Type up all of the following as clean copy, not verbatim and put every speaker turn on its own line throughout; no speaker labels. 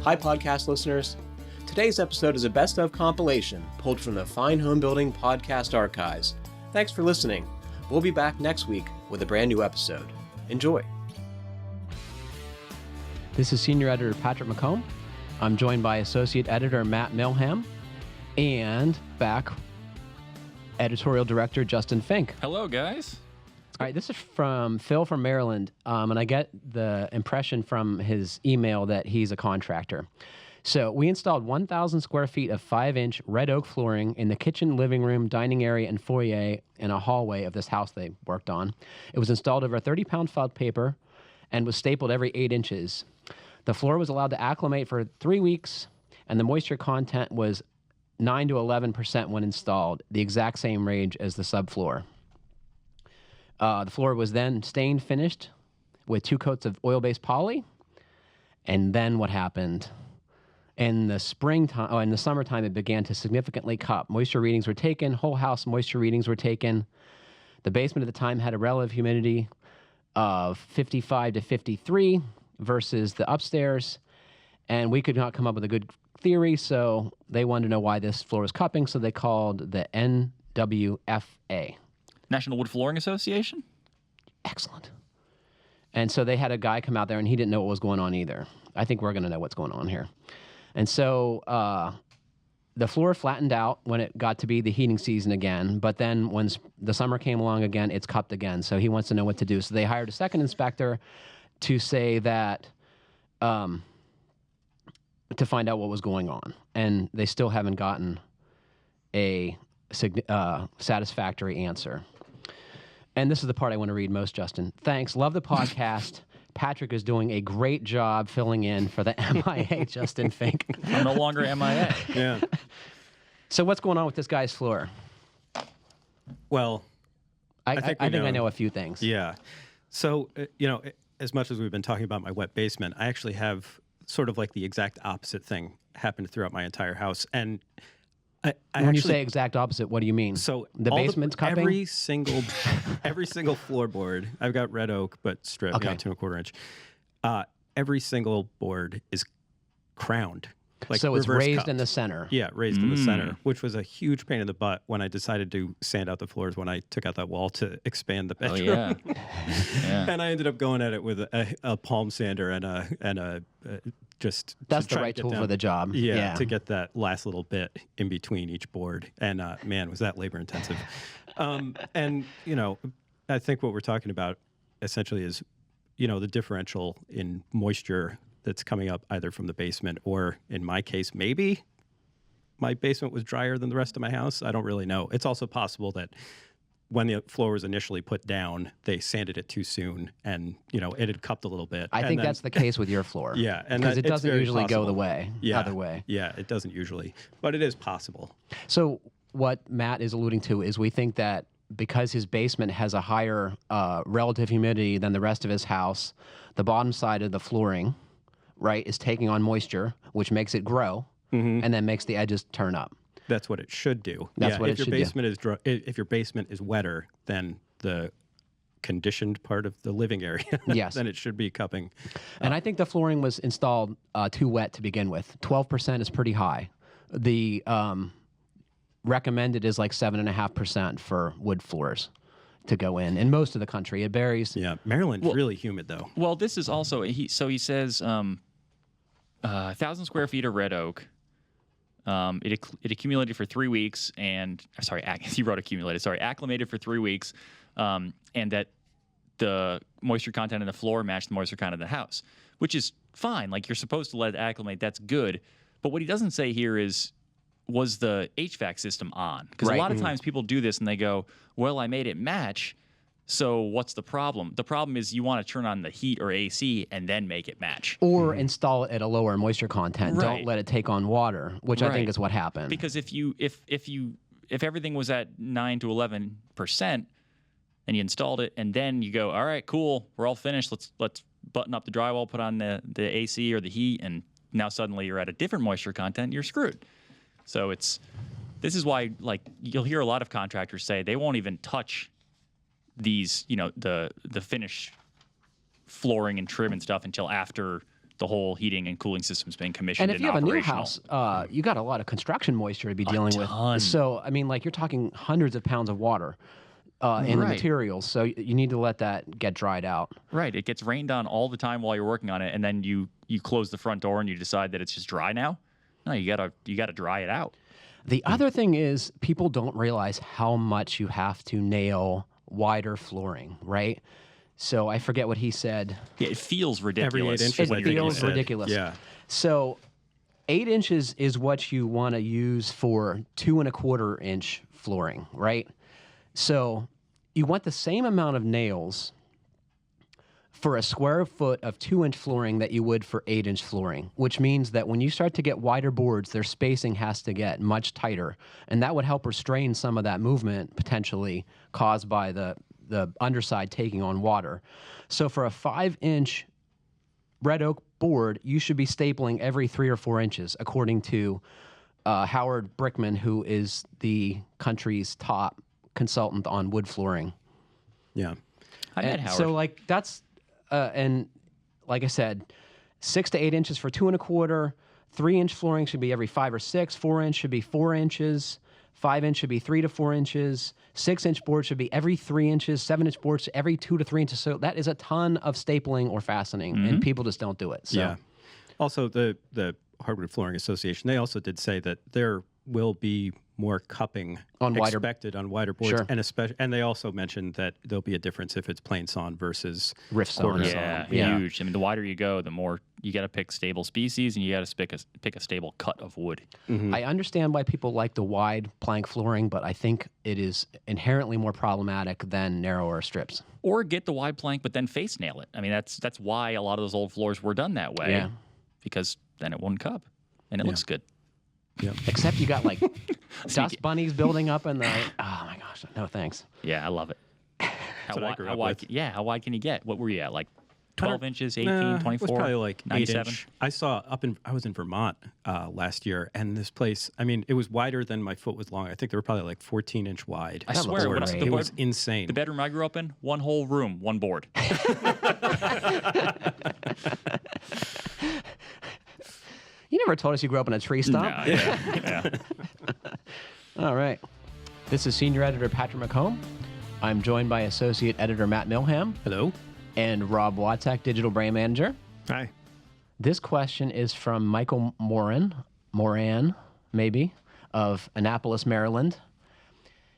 Hi, podcast listeners. Today's episode is a best of compilation pulled from the Fine Homebuilding podcast archives. Thanks for listening. We'll be back next week with a brand new episode. Enjoy. This is Senior Editor Patrick McComb. I'm joined by Associate Editor Matt Milham and back Editorial Director Justin Fink.
Hello, guys.
All right, this is from Phil from Maryland, and I get the impression from his email that he's a contractor. So we installed 1,000 square feet of 5-inch red oak flooring in the kitchen, living room, dining area, and foyer in a hallway of this house they worked on. It was installed over 30-pound felt paper and was stapled every 8 inches. The floor was allowed to acclimate for 3 weeks, and the moisture content was 9 to 11% when installed, the exact same range as the subfloor. The floor was then stained finished with 2 coats of oil-based poly. And then what happened? In the summertime, it began to significantly cup. Moisture readings were taken. Whole house moisture readings were taken. The basement at the time had a relative humidity of 55 to 53 versus the upstairs. And we could not come up with a good theory, so they wanted to know why this floor was cupping, so they called the NWFA.
National Wood Flooring Association?
Excellent. And so they had a guy come out there, and he didn't know what was going on either. I think we're going to know what's going on here. And so the floor flattened out when it got to be the heating season again, but then when the summer came along again, it's cupped again. So he wants to know what to do. So they hired a second inspector to say that, to find out what was going on. And they still haven't gotten a satisfactory answer. And this is the part I want to read most, Justin. Thanks. Love the podcast. Patrick is doing a great job filling in for the MIA, Justin Fink.
I'm no longer MIA.
Yeah.
So what's going on with this guy's floor?
Well,
I think I know a few things.
Yeah. So, as much as we've been talking about my wet basement, I actually have sort of like the exact opposite thing happened throughout my entire house. And
when you say exact opposite, what do you mean?
So
the basement's cupping?
every single floorboard, I've got red oak, but strip,
okay.
2 1/4 inch. Every single board is crowned. Like
so it's raised
cupped.
In the center.
Yeah, raised in the center, which was a huge pain in the butt when I decided to sand out the floors when I took out that wall to expand the bedroom.
Oh, yeah. Yeah.
And I ended up going at it with a palm sander and a just
that's the right tool for the job.
Yeah, to get that last little bit in between each board. And man, was that labor intensive. And I think what we're talking about essentially is, the differential in moisture that's coming up either from the basement or, in my case, maybe my basement was drier than the rest of my house. I don't really know. It's also possible that when the floor was initially put down, they sanded it too soon and, it had cupped a little bit.
I think that's the case with your floor.
Yeah.
Because it doesn't usually
possible.
go the other way.
Yeah, it doesn't usually. But it is possible.
So what Matt is alluding to is we think that because his basement has a higher relative humidity than the rest of his house, the bottom side of the flooring, right, is taking on moisture, which makes it grow, and then makes the edges turn up.
That's what it should do.
That's what it should do.
If your basement is wetter than the conditioned part of the living area,
yes.
then it should be cupping.
And I think the flooring was installed too wet to begin with. 12% is pretty high. The recommended is like 7.5% for wood floors to go in most of the country. It varies.
Yeah, Maryland's really humid though.
Well, this is also he says 1,000 square feet of red oak. It accumulated for 3 weeks, and he wrote accumulated. Sorry, acclimated for 3 weeks, and that the moisture content in the floor matched the moisture content in the house, which is fine. Like, you're supposed to let it acclimate. That's good. But what he doesn't say here is, was the HVAC system on? Because a lot of times people do this and they go, well, I made it match, so what's the problem? The problem is you want to turn on the heat or AC and then make it match.
Or install it at a lower moisture content.
Right.
Don't let it take on water, which I think is what happened.
Because if everything was at 9 to 11% and you installed it and then you go, all right, cool, we're all finished. Let's button up the drywall, put on the AC or the heat, and now suddenly you're at a different moisture content, you're screwed. So this is why, like, you'll hear a lot of contractors say they won't even touch these, the finish flooring and trim and stuff until after the whole heating and cooling system's been commissioned
And if you have a new
operational.
house, you got a lot of construction moisture to be dealing
ton.
with. So, I mean, like you're talking hundreds of pounds of water in the
Right.
materials. So you need to let that get dried out.
Right. It gets rained on all the time while you're working on it, and then you close the front door and you decide that it's just dry now. No, you gotta dry it out.
The other thing is people don't realize how much you have to nail wider flooring, right? So I forget what he said.
Yeah, it feels ridiculous.
Every 8 inches,
It
I think you
feels
said.
ridiculous.
Yeah.
So 8 inches is what you want to use for 2 1/4 inch flooring, right? So you want the same amount of nails for a square foot of 2-inch flooring that you would for 8-inch flooring, which means that when you start to get wider boards, their spacing has to get much tighter. And that would help restrain some of that movement potentially caused by the underside taking on water. So for a 5-inch red oak board, you should be stapling every 3 or 4 inches, according to Howard Brickman, who is the country's top consultant on wood flooring.
Yeah.
I met
And
Howard.
so like that's and like I said, 6 to 8 inches for 2 1/4. 3-inch flooring should be every 5 or 6. 4-inch should be 4 inches. 5-inch should be 3 to 4 inches. 6-inch board should be every 3 inches. 7-inch boards every 2 to 3 inches. So that is a ton of stapling or fastening, and people just don't do it. So.
Yeah. Also, the Hardwood Flooring Association, they also did say that there will be more cupping
On wider-
expected on wider boards,
Sure.
and they also mentioned that there'll be a difference if it's plain sawn versus
Rift sawn.
quarter
yeah,
sawn.
Yeah.
huge. I mean, the wider you go, the more you got to pick stable species, and you got to pick a stable cut of wood.
I understand why people like the wide plank flooring, but I think it is inherently more problematic than narrower strips.
Or get the wide plank, but then face nail it. I mean, that's why a lot of those old floors were done that way.
Yeah.
Because then it won't cup, and it looks good.
Except you got like dust bunnies building up in the. Oh my gosh! No thanks.
Yeah, I love it.
what I grew up
wide,
with.
how wide can you get? What were you at? Like 12 inches, 18,
Nah,
24?
It was probably like
97?
8-inch. I was in Vermont last year, and this place, I mean, it was wider than my foot was long. I think they were probably like 14-inch wide.
I swear,
looks
when
great.
It was insane.
The bedroom I grew up in, one whole room, one board.
You never told us you grew up in a tree stump.
Nah, yeah.
All right. This is Senior Editor Patrick McComb. I'm joined by Associate Editor Matt Milham
Hello?
and Rob Watzak, Digital Brand Manager.
Hi.
This question is from Michael Moran, maybe, of Annapolis, Maryland.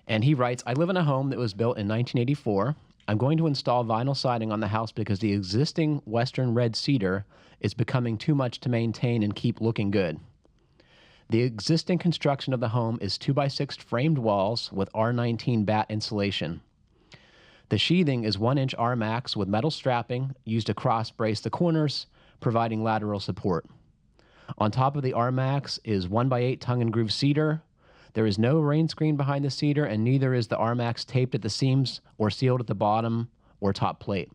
And he writes, I live in a home that was built in 1984. I'm going to install vinyl siding on the house because the existing Western red cedar is becoming too much to maintain and keep looking good. The existing construction of the home is 2x6 framed walls with R19 batt insulation. The sheathing is 1-inch R-max with metal strapping used to cross-brace the corners, providing lateral support. On top of the R-max is 1x8 tongue and groove cedar. There is no rain screen behind the cedar, and neither is the R-max taped at the seams or sealed at the bottom or top plate.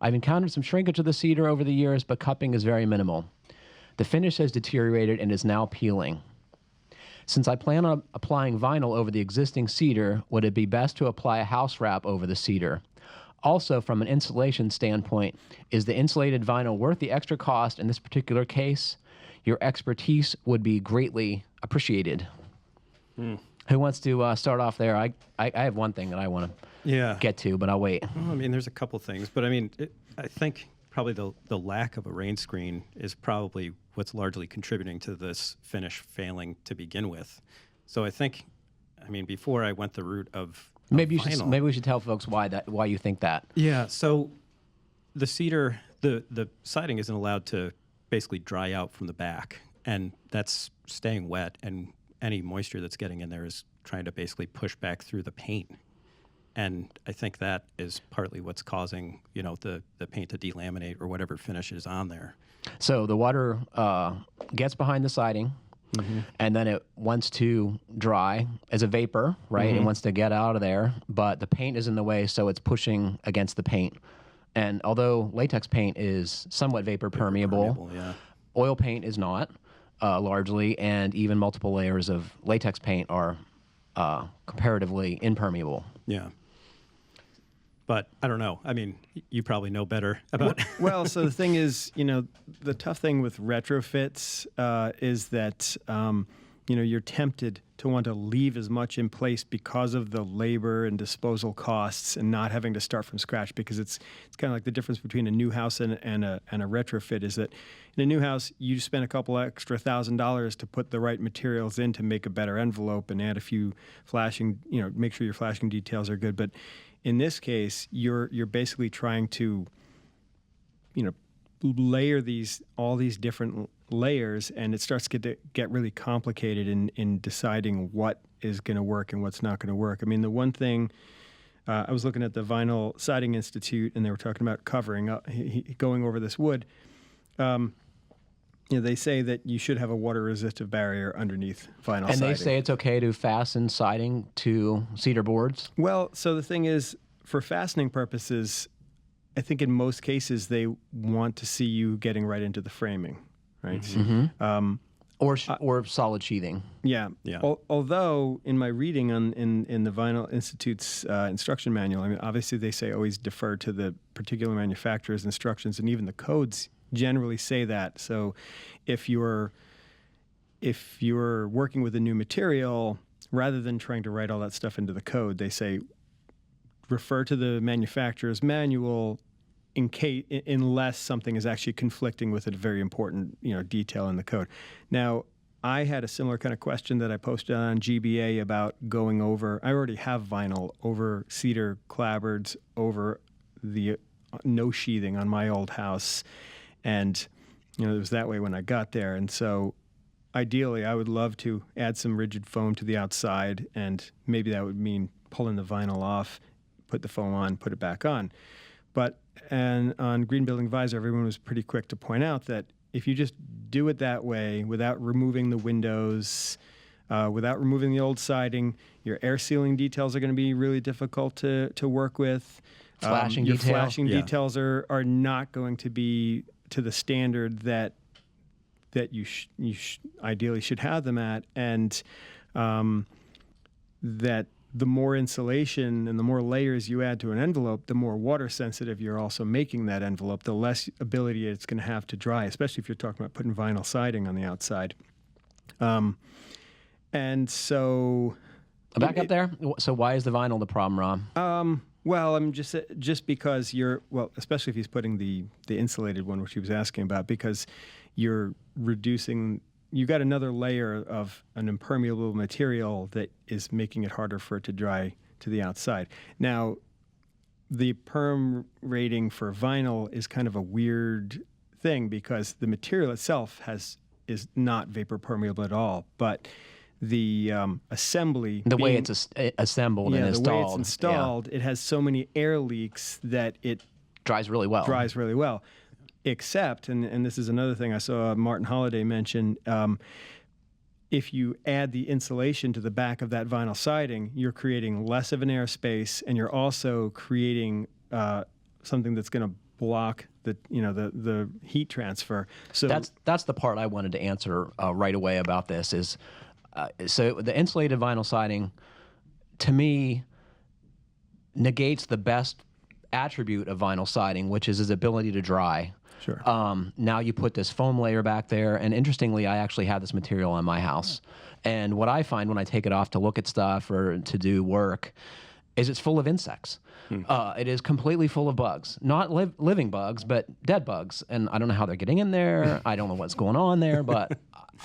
I've encountered some shrinkage of the cedar over the years, but cupping is very minimal. The finish has deteriorated and is now peeling. Since I plan on applying vinyl over the existing cedar, would it be best to apply a house wrap over the cedar? Also, from an insulation standpoint, is the insulated vinyl worth the extra cost in this particular case? Your expertise would be greatly appreciated. Who wants to start off there? I have one thing that I want to get to, but I'll wait.
Well, I mean, there's a couple things, but I mean, I think probably the lack of a rain screen is probably what's largely contributing to this finish failing to begin with. So I think, I mean, before I went the route of
Maybe
vinyl,
we should tell folks why you think that.
Yeah. So the cedar, the siding isn't allowed to basically dry out from the back, and that's staying wet, and any moisture that's getting in there is trying to basically push back through the paint. And I think that is partly what's causing, the paint to delaminate or whatever finish is on there.
So the water gets behind the siding, and then it wants to dry as a vapor, right? It wants to get out of there, but the paint is in the way, so it's pushing against the paint. And although latex paint is somewhat vapor permeable,
Yeah.
oil paint is not, largely, and even multiple layers of latex paint are comparatively impermeable.
Yeah. But I don't know. I mean, you probably know better about.
Well, so the thing is, the tough thing with retrofits is that, you're tempted to want to leave as much in place because of the labor and disposal costs and not having to start from scratch, because it's kind of like the difference between a new house and a retrofit is that in a new house, you spend a couple extra $1,000 to put the right materials in to make a better envelope and add a few flashing, make sure your flashing details are good. But in this case, you're basically trying to, layer all these different layers, and it starts to get really complicated in deciding what is going to work and what's not going to work. I mean, the one thing I was looking at the Vinyl Siding Institute, and they were talking about covering up, going over this wood. They say that you should have a water-resistive barrier underneath vinyl siding.
And they say it's okay to fasten siding to cedar boards?
Well, so the thing is, for fastening purposes, I think in most cases they want to see you getting right into the framing, right?
Mm-hmm. Or solid sheathing.
Yeah.
Yeah.
Although in my reading in the Vinyl Institute's instruction manual, I mean, obviously they say always defer to the particular manufacturer's instructions, and even the codes generally say that. So if you're working with a new material, rather than trying to write all that stuff into the code, they say refer to the manufacturer's manual unless something is actually conflicting with a very important detail in the code. Now, I had a similar kind of question that I posted on GBA about going over. I already have vinyl over cedar clapboards over the no sheathing on my old house. And, it was that way when I got there. And so ideally, I would love to add some rigid foam to the outside, and maybe that would mean pulling the vinyl off, put the foam on, put it back on. And on Green Building Advisor, everyone was pretty quick to point out that if you just do it that way, without removing the windows, without removing the old siding, your air sealing details are going to be really difficult to work with.
Flashing
your
detail.
flashing details are not going to be to the standard that you ideally should have them at, and that the more insulation and the more layers you add to an envelope, the more water sensitive you're also making that envelope, the less ability it's going to have to dry, especially if you're talking about putting vinyl siding on the outside. And so...
Back up there. So why is the vinyl the problem, Rob?
Well, I'm just because especially if he's putting the insulated one, which he was asking about, because you're reducing... You got another layer of an impermeable material that is making it harder for it to dry to the outside. Now, the Perm rating for vinyl is kind of a weird thing because the material itself is not vapor permeable at all, but the assembly,
the way it's assembled and installed,
the way it's installed, it has so many air leaks that it
dries really well.
Except, and this is another thing I saw Martin Holliday mention, if you add the insulation to the back of that vinyl siding, you're creating less of an airspace, and you're also creating something that's going to block the heat transfer. So
that's the part I wanted to answer right away about this is, so the insulated vinyl siding, to me, negates the best attribute of vinyl siding, which is its ability to dry.
Sure.
Now you put this foam layer back there, and interestingly, I actually have this material on my house. And what I find when I take it off to look at stuff or to do work is it's full of insects. It is completely full of bugs. Not living bugs, but dead bugs. And I don't know how they're getting in there. I don't know what's going on there, but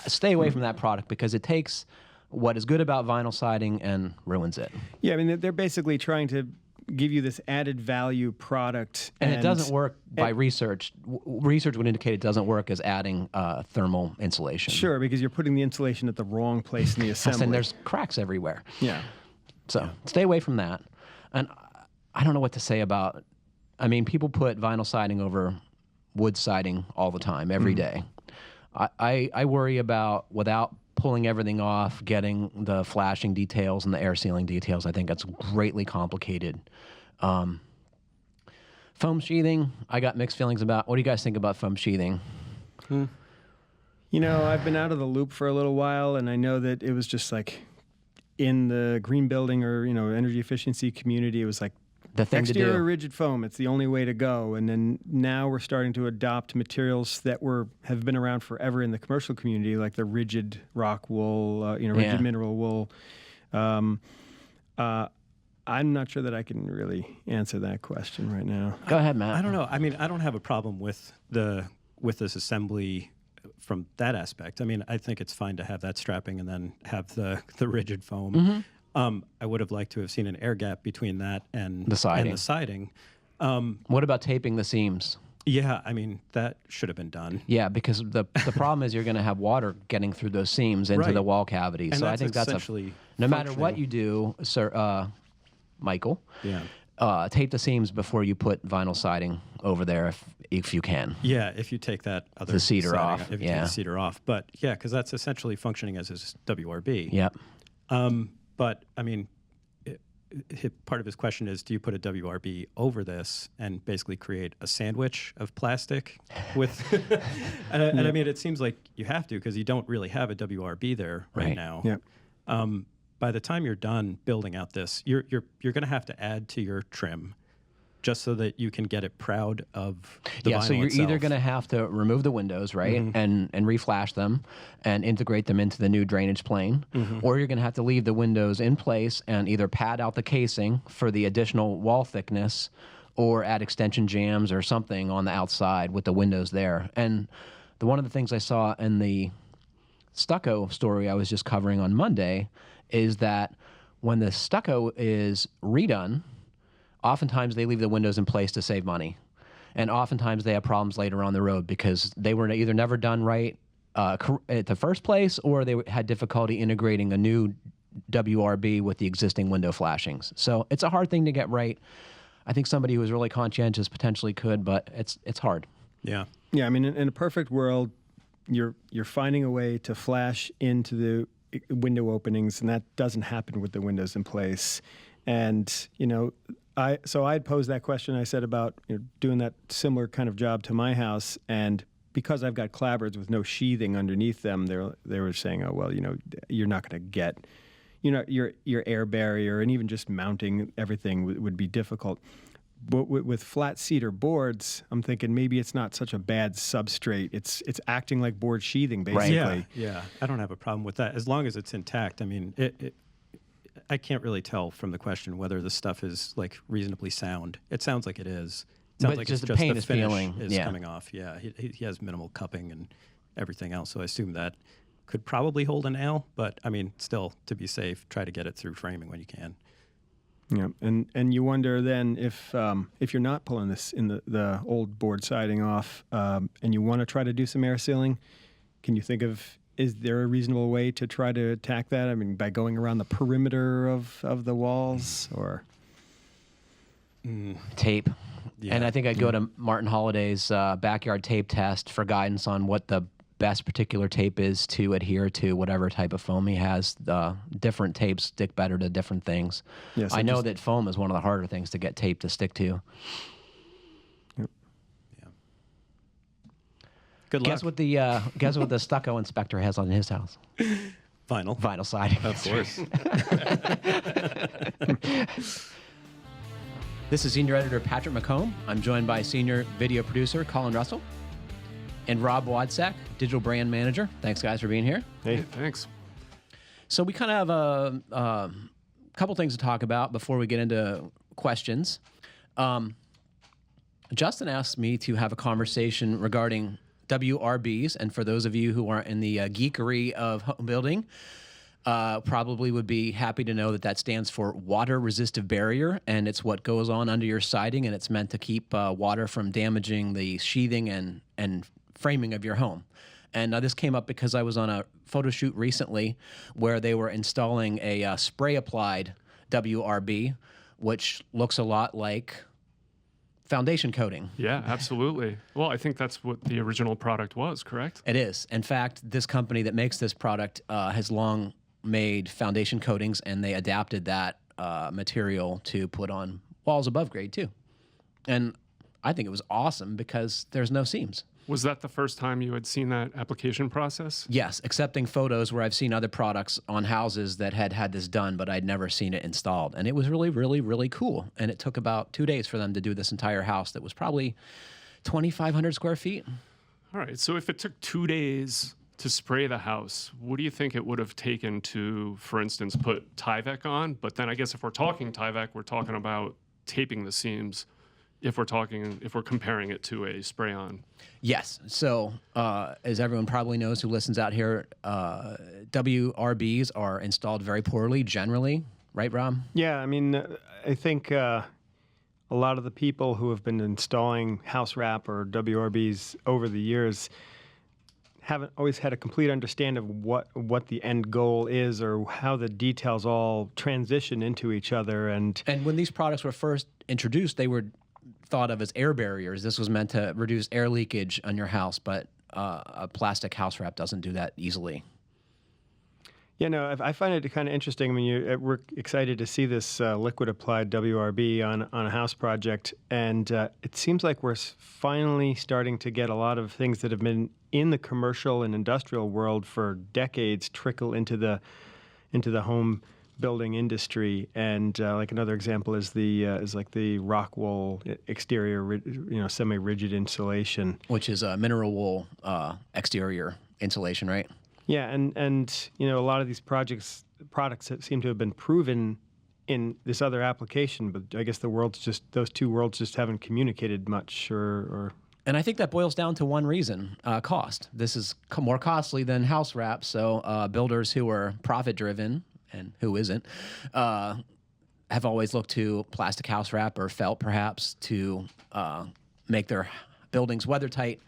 stay away from that product because it takes what is good about vinyl siding and ruins it.
Yeah, I mean, they're basically trying to give you this added value product.
And it doesn't work by research. Research would indicate it doesn't work as adding thermal insulation.
Sure, because you're putting the insulation at the wrong place in the assembly.
And there's cracks everywhere.
Yeah.
So stay away from that. And I don't know what to say about, I mean, people put vinyl siding over wood siding all the time, every day. I worry about, without pulling everything off, getting the flashing details and the air sealing details. I think that's greatly complicated. Foam sheathing, I got mixed feelings about. What do you guys think about foam sheathing?
I've been out of the loop for a little while, and I know that it was just like in the green building or, energy efficiency community, it was like
the thing to
Exterior
do.
rigid foam, it's the only way to go. And then now we're starting to adopt materials that have been around forever in the commercial community, like the rigid rock wool, rigid mineral wool. I'm not sure that I can really answer that question right now.
Go ahead, Matt.
I don't know. I mean, I don't have a problem with this assembly from that aspect. I mean, I think it's fine to have that strapping and then have the rigid foam. I would have liked to have seen an air gap between that and
The siding.
And the siding.
What about taping the seams?
Yeah, I mean, that should have been done.
Yeah, because the problem is you're going to have water getting through those seams into
Right.
the wall cavity.
And
so I
that's
think that's
essentially
no matter what
functioning.
you do, sir, Michael.
Yeah.
Tape the seams before you put vinyl siding over there if you can.
Yeah, if you take that other
The cedar
siding
off,
if you take
yeah.
the cedar off. But yeah, because that's essentially functioning as his WRB.
Yep.
But I mean, part of his question is, do you put a WRB over this and basically create a sandwich of plastic with? and I mean, it seems like you have to because you don't really have a WRB there right
Right.
now.
Yep.
By the time you're done building out this, you're going to have to add to your trim, just so that you can get it proud of the vinyl
So you're either
itself.
going to have to remove the windows, right, and reflash them and integrate them into the new drainage plane, or you're going to have to leave the windows in place and either pad out the casing for the additional wall thickness or add extension jambs or something on the outside with the windows there. And one of the things I saw in the stucco story I was just covering on Monday is that when the stucco is redone, oftentimes they leave the windows in place to save money. And oftentimes they have problems later on the road because they were either never done right at the first place or they had difficulty integrating a new WRB with the existing window flashings. So it's a hard thing to get right. I think somebody who is really conscientious potentially could, but it's hard.
Yeah.
Yeah, I mean, in a perfect world, you're finding a way to flash into the window openings, and that doesn't happen with the windows in place. And I'd posed that question I said about doing that similar kind of job to my house, and because I've got clapboards with no sheathing underneath them, they were saying, oh well, you're not going to get, your air barrier, and even just mounting everything would be difficult. But with flat cedar boards, I'm thinking maybe it's not such a bad substrate. It's acting like board sheathing, basically.
Yeah. I don't have a problem with that as long as it's intact. I mean, I can't really tell from the question whether the stuff is like reasonably sound. It sounds like it is. It sounds
But
like
just
it's
the
just
paint
the
is
finish
peeling.
is
Yeah.
coming off. Yeah, he has minimal cupping and everything else. So I assume that could probably hold a nail. But I mean, still, to be safe, try to get it through framing when you can.
Yeah, and you wonder then if you're not pulling this in the old board siding off, and you want to try to do some air sealing, can you think of, is there a reasonable way to try to attack that? I mean, by going around the perimeter of the walls, or
Tape.
Yeah.
And I think I'd go to Martin Holliday's backyard tape test for guidance on what the best particular tape is to adhere to whatever type of foam he has. Different tapes stick better to different things.
Yeah, so
I know
just-
that foam is one of the harder things to get tape to stick to.
Good luck.
Guess what the stucco inspector has on his house?
Vinyl.
Siding.
Of course.
This is Senior Editor Patrick McComb. I'm joined by Senior Video Producer Colin Russell and Rob Wadsack, Digital Brand Manager. Thanks, guys, for being here.
Hey, thanks.
So we kind of have a couple things to talk about before we get into questions. Justin asked me to have a conversation regarding WRBs, and for those of you who aren't in the geekery of home building, probably would be happy to know that stands for water-resistive barrier, and it's what goes on under your siding, and it's meant to keep water from damaging the sheathing and framing of your home. And this came up because I was on a photo shoot recently where they were installing a spray-applied WRB, which looks a lot like foundation coating.
Yeah, absolutely. Well, I think that's what the original product was, correct?
It is. In fact, this company that makes this product has long made foundation coatings, and they adapted that material to put on walls above grade too. And I think it was awesome because there's no seams.
Was that the first time you had seen that application process?
Yes, accepting photos where I've seen other products on houses that had this done, but I'd never seen it installed. And it was really, really, really cool. And it took about 2 days for them to do this entire house that was probably 2,500 square feet.
All right. So if it took 2 days to spray the house, what do you think it would have taken to, for instance, put Tyvek on? But then I guess if we're talking Tyvek, we're talking about taping the seams. If we're comparing it to a spray-on.
Yes. So, as everyone probably knows who listens out here, WRBs are installed very poorly generally, right, Rob?
Yeah, I mean, I think a lot of the people who have been installing house wrap or WRBs over the years haven't always had a complete understanding of what the end goal is or how the details all transition into each other. And
when these products were first introduced, they were thought of as air barriers. This was meant to reduce air leakage on your house, but a plastic house wrap doesn't do that easily.
Yeah, no, I find it kind of interesting. I mean, we're excited to see this liquid applied WRB on a house project, and it seems like we're finally starting to get a lot of things that have been in the commercial and industrial world for decades trickle into the home building industry. And like another example is the rock wool exterior, semi-rigid insulation,
which is a mineral wool exterior insulation, right?
Yeah, and a lot of these products that seem to have been proven in this other application, but I guess those two worlds just haven't communicated much or.
And I think that boils down to one reason, cost. This is more costly than house wrap, so builders who are profit-driven, and who isn't, have always looked to plastic house wrap or felt, perhaps, to make their buildings weather-tight,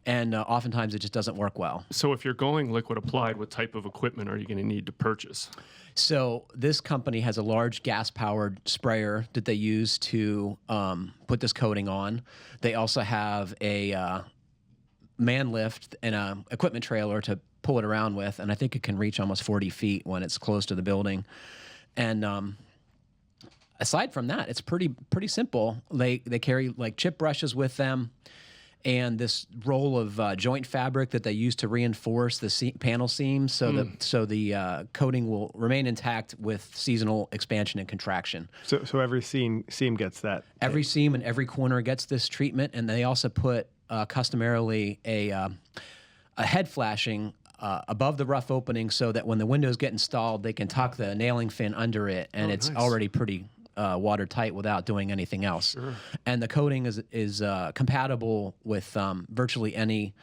and oftentimes it just doesn't work well.
So if you're going liquid applied, what type of equipment are you going to need to purchase?
So this company has a large gas-powered sprayer that they use to put this coating on. They also have a man lift and an equipment trailer to pull it around with, and I think it can reach almost 40 feet when it's close to the building. And aside from that, it's pretty simple. They carry like chip brushes with them, and this roll of joint fabric that they use to reinforce the panel seams, so the coating will remain intact with seasonal expansion and contraction.
So every seam gets that.
Every seam and every corner gets this treatment, and they also put customarily a head flashing above the rough opening, so that when the windows get installed, they can tuck the nailing fin under it, and it's
nice.
already pretty watertight without doing anything else.
Sure.
And the coating is compatible with virtually any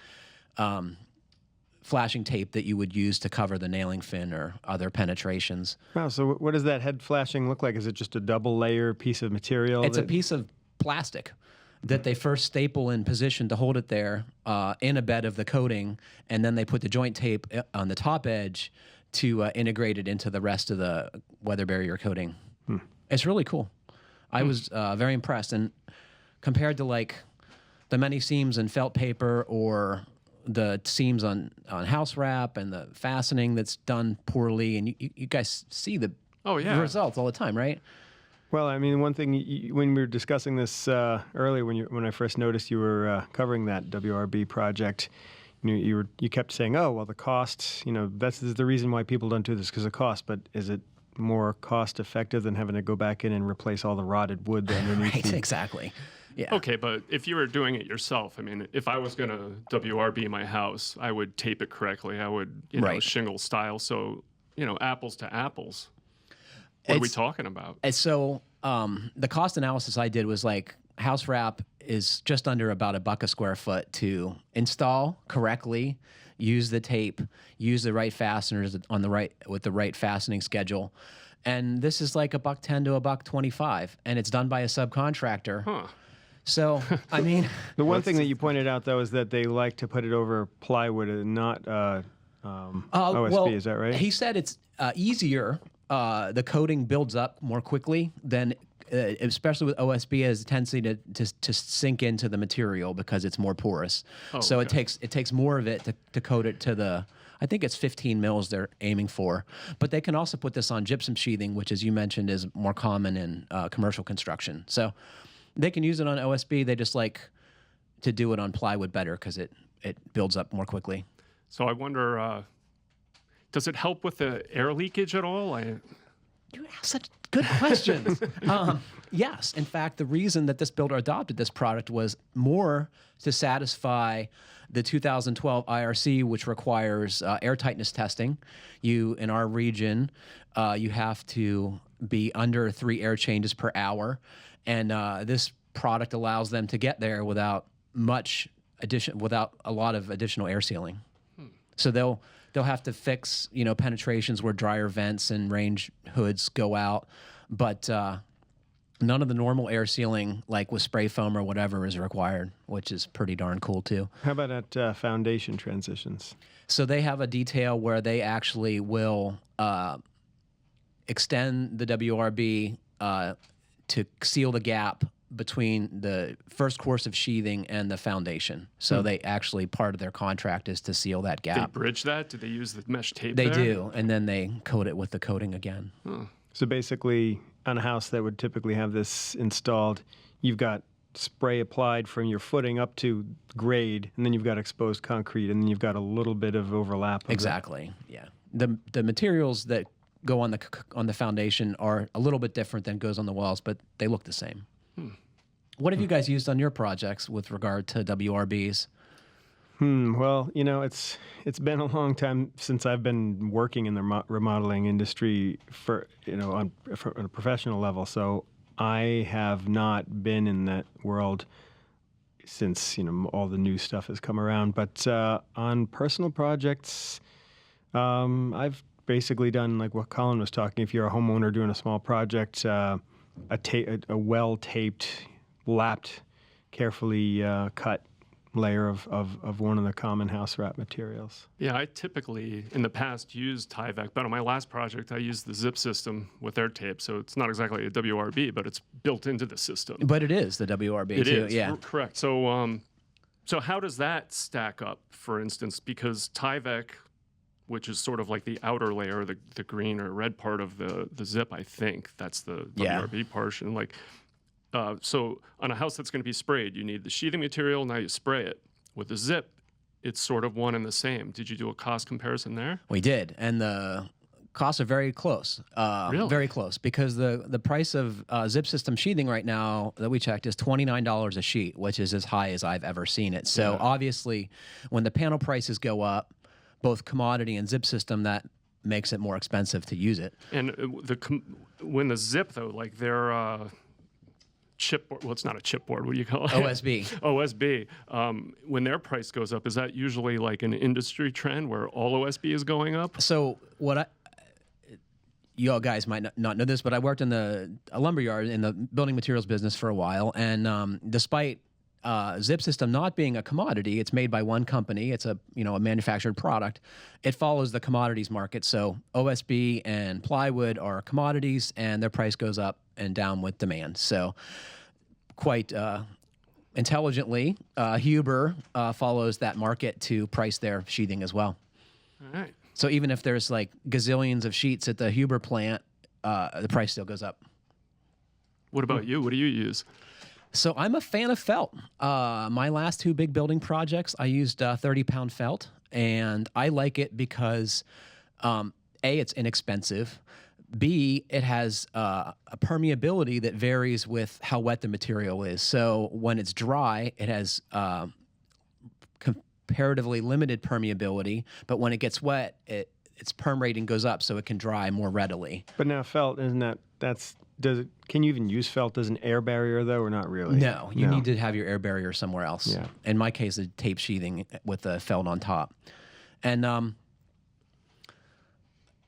flashing tape that you would use to cover the nailing fin or other penetrations.
Wow. So what does that head flashing look like? Is it just a double layer piece of material?
It's a piece of plastic that they first staple in position to hold it there in a bed of the coating, and then they put the joint tape on the top edge to integrate it into the rest of the weather barrier coating. It's really cool. I was very impressed, and compared to like the many seams in felt paper or the seams on house wrap and the fastening that's done poorly, and you guys see the results all the time, right?
Well, I mean, one thing when we were discussing this earlier, when I first noticed you were covering that WRB project, you kept saying, "Oh, well, the cost. That's the reason why people don't do this, because of cost." But is it more cost effective than having to go back in and replace all the rotted wood underneath?
Right, exactly. Yeah.
Okay, but if you were doing it yourself, I mean, if I was going to WRB my house, I would tape it correctly. I would, shingle style. So, apples to apples. What are we talking about?
So the cost analysis I did was like house wrap is just under about $1 a square foot to install correctly, use the tape, use the right fasteners with the right fastening schedule. And this is like $1.10 to $1.25, and it's done by a subcontractor.
Huh.
So, I mean,
the one thing that you pointed out though is that they like to put it over plywood and not OSB.
well,
is that right?
He said it's easier. The coating builds up more quickly than, especially with OSB, has a tendency to sink into the material because it's more porous. So it takes more of it to coat it to the, I think it's 15 mils they're aiming for. But they can also put this on gypsum sheathing, which, as you mentioned, is more common in commercial construction. So they can use it on OSB. They just like to do it on plywood better because it builds up more quickly.
So I wonder, does it help with the air leakage at all?
You ask such good questions. Yes. In fact, the reason that this builder adopted this product was more to satisfy the 2012 IRC, which requires air tightness testing. In our region, you have to be under 3 air changes per hour. And this product allows them to get there without without a lot of additional air sealing. So they'll have to fix, penetrations where dryer vents and range hoods go out, but none of the normal air sealing, like with spray foam or whatever, is required, which is pretty darn cool too.
How about at foundation transitions?
So they have a detail where they actually will extend the WRB to seal the gap between the first course of sheathing and the foundation. So they actually, part of their contract is to seal that
They
gap.
bridge that? Do they use the mesh tape
They
there?
do, and then they coat it with the coating again.
So basically, on a house that would typically have this installed, you've got spray applied from your footing up to grade, and then you've got exposed concrete, and then you've got a little bit of overlap. Of
Exactly. Yeah. The materials that go on the foundation are a little bit different than goes on the walls, but they look the same. What have you guys used on your projects with regard to WRBs?
Well, it's been a long time since I've been working in the remodeling industry for on a professional level. So I have not been in that world since all the new stuff has come around. But on personal projects, I've basically done like what Colin was talking. If you're a homeowner doing a small project, a well-taped, lapped, carefully cut layer of one of the common house wrap materials.
Yeah, I typically, in the past, used Tyvek, but on my last project, I used the zip system with their tape. So it's not exactly a WRB, but it's built into the system.
But it is the WRB
It
too.
is,
Yeah.
correct. So, so how does that stack up, for instance? Because Tyvek, which is sort of like the outer layer, the green or red part of the zip, I think that's the WRB portion. Like, so on a house that's going to be sprayed, you need the sheathing material. Now you spray it. With the zip, it's sort of one and the same. Did you do a cost comparison there?
We did, and the costs are very close.
Really?
Very close, because the price of zip system sheathing right now that we checked is $29 a sheet, which is as high as I've ever seen it. So obviously, when the panel prices go up, both commodity and zip system, that makes it more expensive to use it.
And when the zip, though, like their chipboard, well, it's not a chipboard, what do you call it?
OSB.
OSB. When their price goes up, is that usually like an industry trend where all OSB is going up?
So you all guys might not know this, but I worked in a lumber yard in the building materials business for a while, and despite zip system not being a commodity, it's made by one company. It's a manufactured product. It follows the commodities market. So OSB and plywood are commodities, and their price goes up and down with demand. So quite intelligently, Huber follows that market to price their sheathing as well.
All right.
So even if there's like gazillions of sheets at the Huber plant, the price still goes up.
What about you? What do you use?
So I'm a fan of felt. My last 2 big building projects, I used 30-pound felt, and I like it because A, it's inexpensive. B, it has a permeability that varies with how wet the material is. So when it's dry, it has comparatively limited permeability, but when it gets wet, its perm rating goes up, so it can dry more readily.
But now felt, can you even use felt as an air barrier though, or not really?
No, you need to have your air barrier somewhere else.
Yeah.
In my case, a tape sheathing with the felt on top. And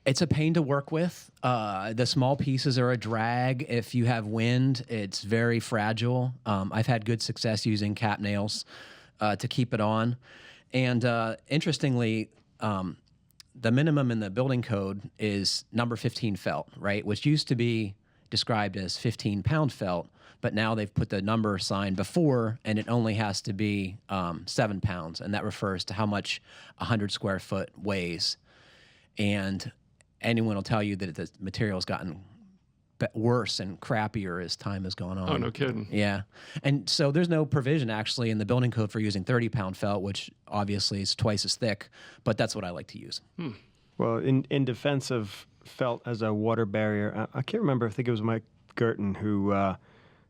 it's a pain to work with. The small pieces are a drag. If you have wind, it's very fragile. I've had good success using cap nails to keep it on. And interestingly, the minimum in the building code is number 15 felt, right? Which used to be described as 15-pound felt, but now they've put the number sign before, and it only has to be 7 pounds, and that refers to how much 100 square foot weighs. And anyone will tell you that the material's gotten worse and crappier as time has gone on.
Oh, no kidding.
Yeah. And so there's no provision actually in the building code for using 30-pound felt, which obviously is twice as thick, but that's what I like to use.
Well, in defense of felt as a water barrier, I can't remember, I think it was Mike Gerton who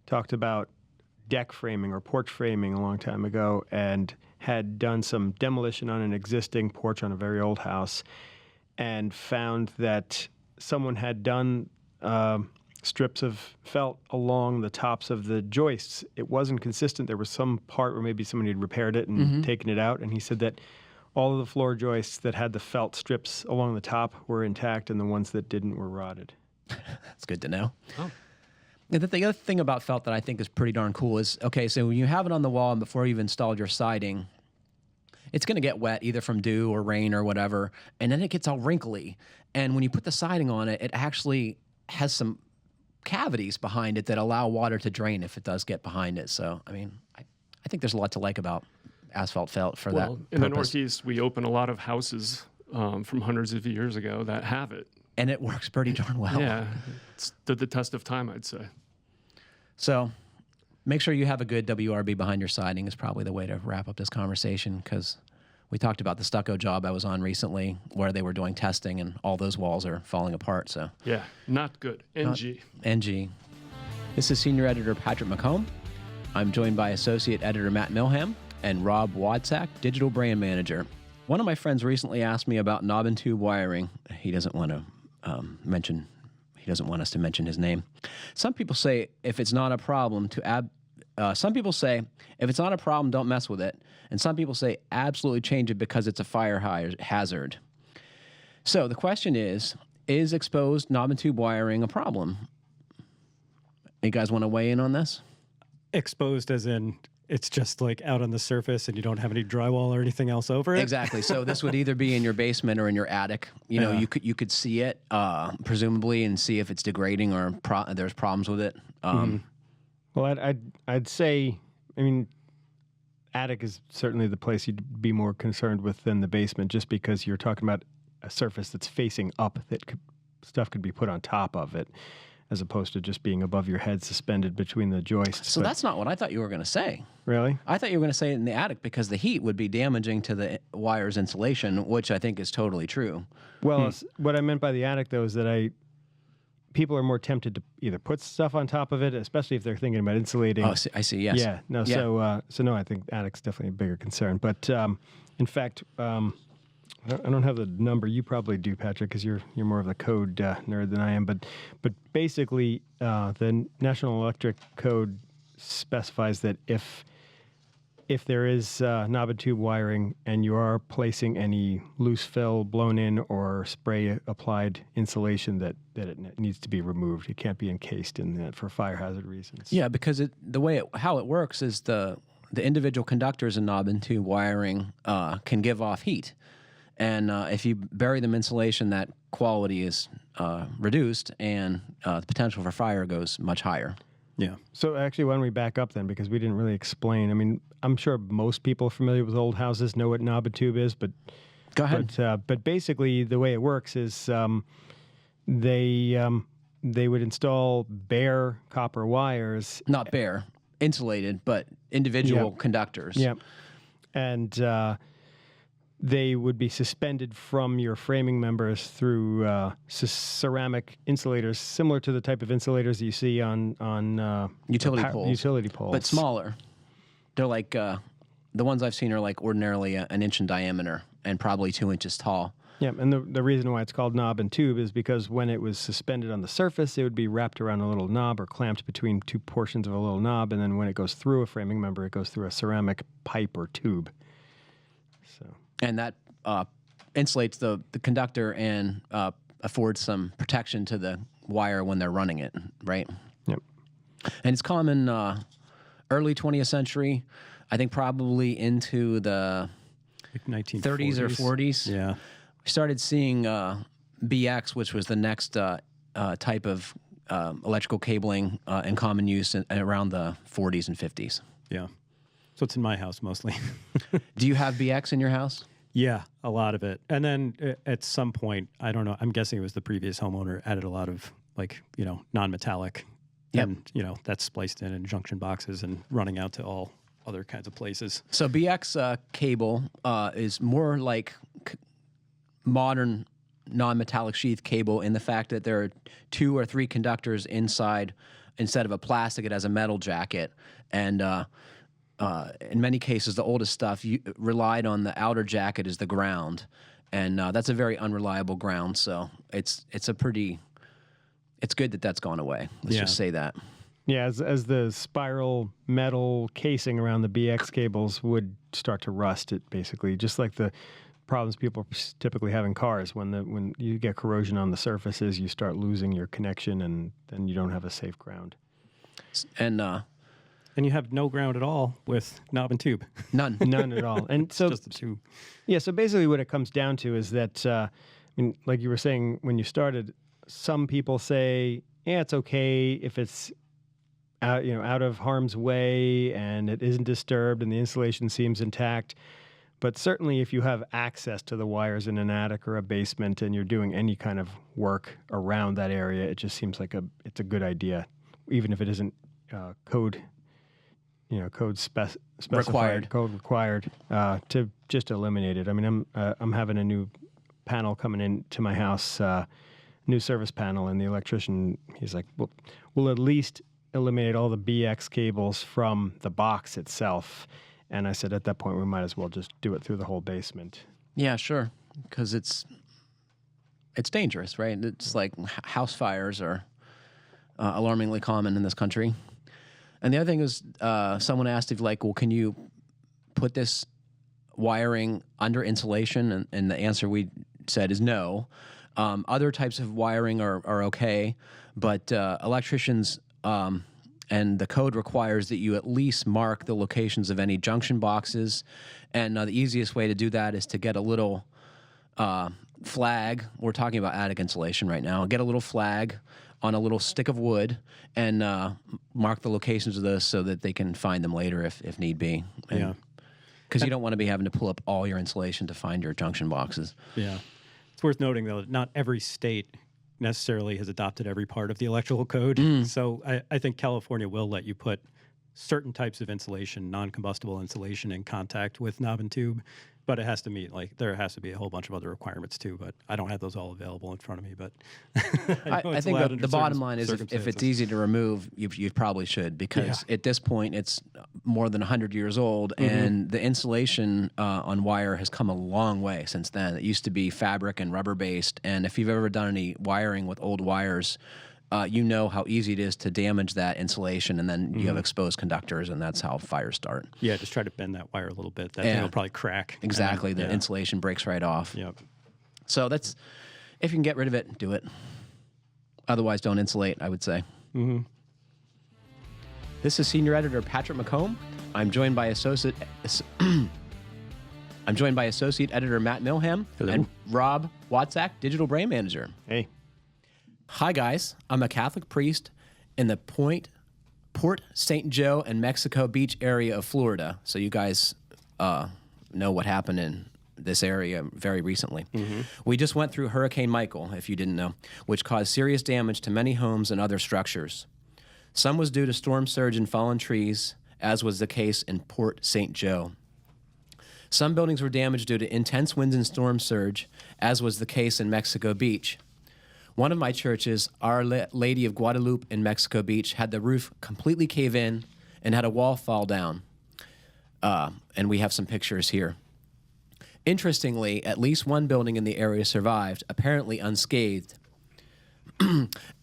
talked about deck framing or porch framing a long time ago and had done some demolition on an existing porch on a very old house and found that someone had done strips of felt along the tops of the joists. It wasn't consistent. There was some part where maybe somebody had repaired it and taken it out, and he said that all of the floor joists that had the felt strips along the top were intact and the ones that didn't were rotted.
That's good to know.
Oh.
And the other thing about felt that I think is pretty darn cool is, okay, so when you have it on the wall and before you've installed your siding, it's going to get wet either from dew or rain or whatever, and then it gets all wrinkly. And when you put the siding on it, it actually has some cavities behind it that allow water to drain if it does get behind it. So, I mean, I think there's a lot to like about asphalt felt for that purpose.
In the Northeast, we open a lot of houses from hundreds of years ago that have it.
And it works pretty darn well.
Yeah, it stood the test of time, I'd say.
So make sure you have a good WRB behind your siding is probably the way to wrap up this conversation, because we talked about the stucco job I was on recently where they were doing testing and all those walls are falling apart. So
Yeah, not good. NG.
NG. This is Senior Editor Patrick McComb. I'm joined by Associate Editor Matt Milham and Rob Wadsack, Digital Brand Manager. One of my friends recently asked me about knob and tube wiring. He doesn't want to he doesn't want us to mention his name. Some people say if it's not a problem some people say if it's not a problem, don't mess with it. And some people say absolutely change it because it's a fire hazard. So the question is exposed knob and tube wiring a problem? You guys want to weigh in on this?
Exposed as in it's just like out on the surface and you don't have any drywall or anything else over it?
Exactly. So this would either be in your basement or in your attic. You know, you could see it, presumably, and see if it's degrading or there's problems with it.
Well, I'd say, I mean, attic is certainly the place you'd be more concerned with than the basement, just because you're talking about a surface that's facing up that stuff could be put on top of it, as opposed to just being above your head suspended between the joists.
So that's not what I thought you were going to say.
Really?
I thought you were going to say it in the attic because the heat would be damaging to the wire's insulation, which I think is totally true.
Well, what I meant by the attic, though, is that people are more tempted to either put stuff on top of it, especially if they're thinking about insulating.
Oh, I see. Yes.
Yeah. No.
Yeah.
So no, I think attic's definitely a bigger concern. But in fact, I don't have the number. You probably do, Patrick, because you're more of the code nerd than I am. But basically, the National Electric Code specifies that if there is knob and tube wiring and you are placing any loose fill, blown in, or spray applied insulation, that it needs to be removed. It can't be encased in that for fire hazard reasons.
Yeah, because how it works is the individual conductors in knob and tube wiring can give off heat. And if you bury them in insulation, that quality is reduced and the potential for fire goes much higher.
Yeah.
So actually, why don't we back up then, because we didn't really explain. I mean, I'm sure most people familiar with old houses know what knob and tube is, but
go ahead.
But basically, the way it works is they would install bare copper wires.
Not bare, insulated, but individual conductors.
Yeah. And they would be suspended from your framing members through ceramic insulators, similar to the type of insulators that you see on
utility poles.
Utility poles,
but smaller. They're like the ones I've seen are like ordinarily an inch in diameter and probably 2 inches tall.
Yeah, and the reason why it's called knob and tube is because when it was suspended on the surface, it would be wrapped around a little knob or clamped between two portions of a little knob, and then when it goes through a framing member, it goes through a ceramic pipe or tube. So.
And that insulates the conductor and affords some protection to the wire when they're running it, right?
Yep.
And it's common early 20th century, I think probably into the
1930s.
30s or 40s.
Yeah.
We started seeing BX, which was the next type of electrical cabling in common use around the 40s and 50s.
Yeah. So it's in my house mostly.
Do you have BX in your house?
Yeah, a lot of it. And then at some point, I don't know, I'm guessing it was the previous homeowner added a lot of like, non-metallic.
Yep.
And, that's spliced in junction boxes and running out to all other kinds of places.
So BX cable is more like modern non-metallic sheath cable in the fact that there are 2 or 3 conductors inside. Instead of a plastic, it has a metal jacket. And in many cases, the oldest stuff relied on the outer jacket as the ground. And that's a very unreliable ground. So it's good that that's gone away. Let's just say that.
Yeah, as the spiral metal casing around the BX cables would start to rust, it basically, just like the problems people typically have in cars. When you get corrosion on the surfaces, you start losing your connection, and then you don't have a safe ground.
And
you have no ground at all with knob and tube.
None
at all. And so,
just the tube.
Yeah. So basically, what it comes down to is that, like you were saying when you started, some people say, yeah, it's okay if it's out of harm's way and it isn't disturbed and the insulation seems intact. But certainly if you have access to the wires in an attic or a basement and you're doing any kind of work around that area, it just seems like it's a good idea, even if it isn't code specified, code required, to just eliminate it. I mean, I'm having a new panel coming into my house, new service panel, and the electrician, he's like, well, we'll at least eliminate all the BX cables from the box itself. And I said, at that point, we might as well just do it through the whole basement.
Yeah, sure, because it's dangerous, right? It's like house fires are alarmingly common in this country. And the other thing is, someone asked if, well, can you put this wiring under insulation? And the answer we said is no. Other types of wiring are okay, but electricians and the code requires that you at least mark the locations of any junction boxes. And the easiest way to do that is to get a little flag. We're talking about attic insulation right now. Get a little flag on a little stick of wood and mark the locations of those so that they can find them later if need be.
Yeah.
Because you don't want to be having to pull up all your insulation to find your junction boxes.
Yeah. It's worth noting, though, that not every state necessarily has adopted every part of the electrical code. So I think California will let you put certain types of insulation, non-combustible insulation, in contact with knob and tube, but it has to meet, there has to be a whole bunch of other requirements too, but I don't have those all available in front of me, but
I think the bottom line is if it's easy to remove, you probably should, because at this point it's more than 100 years old, and the insulation on wire has come a long way since then. It used to be fabric and rubber based, and if you've ever done any wiring with old wires, you know how easy it is to damage that insulation, and then you have exposed conductors, and that's how fires start.
Yeah, just try to bend that wire a little bit. That thing will probably crack.
Exactly. The insulation breaks right off.
Yep.
So that's, if you can get rid of it, do it. Otherwise, don't insulate, I would say. This is Senior Editor Patrick McComb. I'm joined by Associate Editor Matt Milham.
Hello.
And Rob Watzak, Digital Brand Manager.
Hey.
Hi, guys. I'm a Catholic priest in the Port St. Joe and Mexico Beach area of Florida. So you guys know what happened in this area very recently. We just went through Hurricane Michael, if you didn't know, which caused serious damage to many homes and other structures. Some was due to storm surge and fallen trees, as was the case in Port St. Joe. Some buildings were damaged due to intense winds and storm surge, as was the case in Mexico Beach. One of my churches, Our Lady of Guadalupe in Mexico Beach, had the roof completely cave in and had a wall fall down. And we have some pictures here. Interestingly, at least one building in the area survived, apparently unscathed.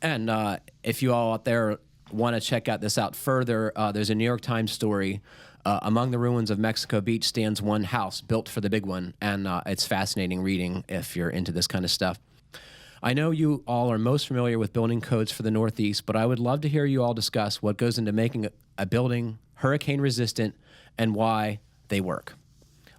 And if you all out there want to check this out further, there's a New York Times story. Among the ruins of Mexico Beach stands one house built for the big one, and it's fascinating reading if you're into this kind of stuff. I know you all are most familiar with building codes for the Northeast, but I would love to hear you all discuss what goes into making a building hurricane resistant and why they work.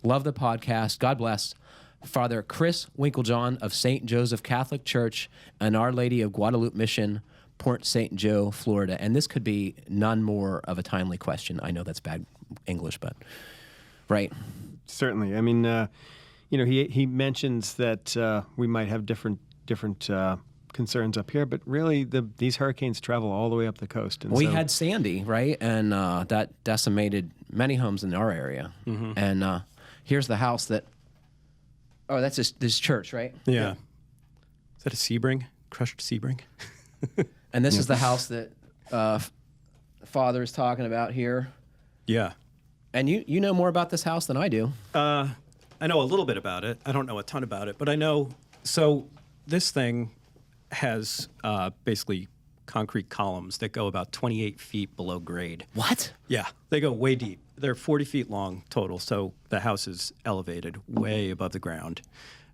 Love the podcast. God bless. Father Chris Winklejohn of St. Joseph Catholic Church and Our Lady of Guadalupe Mission, Port St. Joe, Florida. And this could be none more of a timely question. I know that's bad English, but right.
Certainly. I mean, he mentions that we might have different concerns up here, but really these hurricanes travel all the way up the coast. And
We
so,
had Sandy, right? And that decimated many homes in our area. And here's the house that, oh, that's this church, right?
Yeah. Is that a Sebring? Crushed Sebring?
And this is the house that Father is talking about here.
Yeah.
And you know more about this house than I do.
I know a little bit about it. I don't know a ton about it, but I know. So this thing has basically concrete columns that go about 28 feet below grade.
What?
Yeah, they go way deep. They're 40 feet long total, so the house is elevated way above the ground.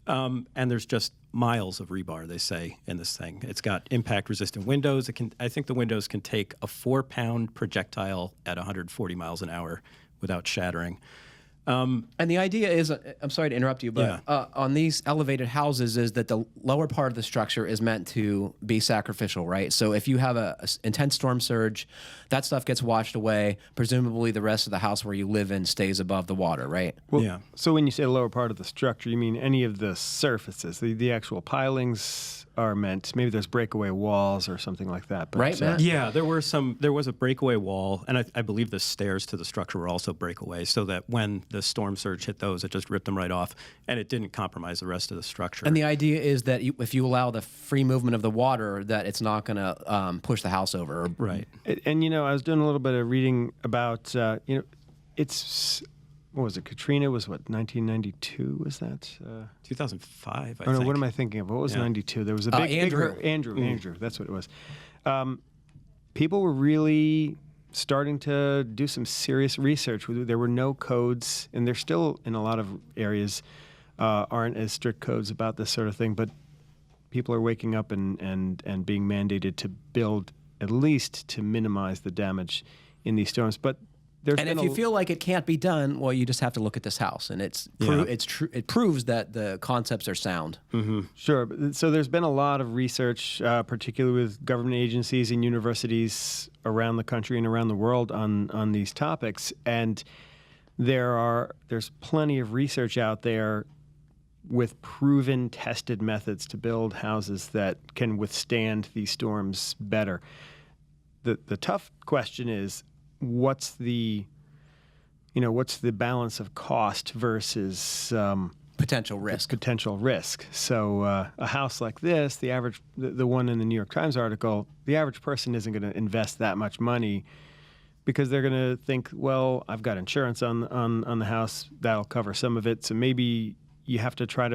And there's just miles of rebar, they say, in this thing. It's got impact-resistant windows. I think the windows can take a 4-pound projectile at 140 miles an hour without shattering.
And the idea is, I'm sorry to interrupt you, but on these elevated houses is that the lower part of the structure is meant to be sacrificial, right? So if you have a intense storm surge, that stuff gets washed away. Presumably the rest of the house where you live in stays above the water, right?
well,
Yeah.
So when you say the lower part of the structure, you mean any of the surfaces, the actual pilings are meant. Maybe there's breakaway walls or something like that. But,
Right, Matt?
Yeah, there was a breakaway wall, and I believe the stairs to the structure were also breakaway, so that when the storm surge hit those, it just ripped them right off, and it didn't compromise the rest of the structure.
And the idea is that if you allow the free movement of the water, that it's not going to push the house over.
Right.
And I was doing a little bit of reading about it's what was it? Katrina was what 1992 was that?
2005, I
Oh no,
think.
what am I thinking of? What was
Yeah.
92? There was a big
Andrew.
Andrew. That's what it was. People were really starting to do some serious research. There were no codes, and there still in a lot of areas aren't as strict codes about this sort of thing. But people are waking up and being mandated to build at least to minimize the damage in these storms. But
And if you feel like it can't be done, well, you just have to look at this house, and it's true. It proves that the concepts are sound.
Sure. So there's been a lot of research, particularly with government agencies and universities around the country and around the world on these topics. And there's plenty of research out there with proven, tested methods to build houses that can withstand these storms better. The tough question is, what's the balance of cost versus
Potential risk.
potential risk. So a house like this, the one in the New York Times article, the average person isn't going to invest that much money because they're going to think, well, I've got insurance on the house that'll cover some of it. So maybe you have to sort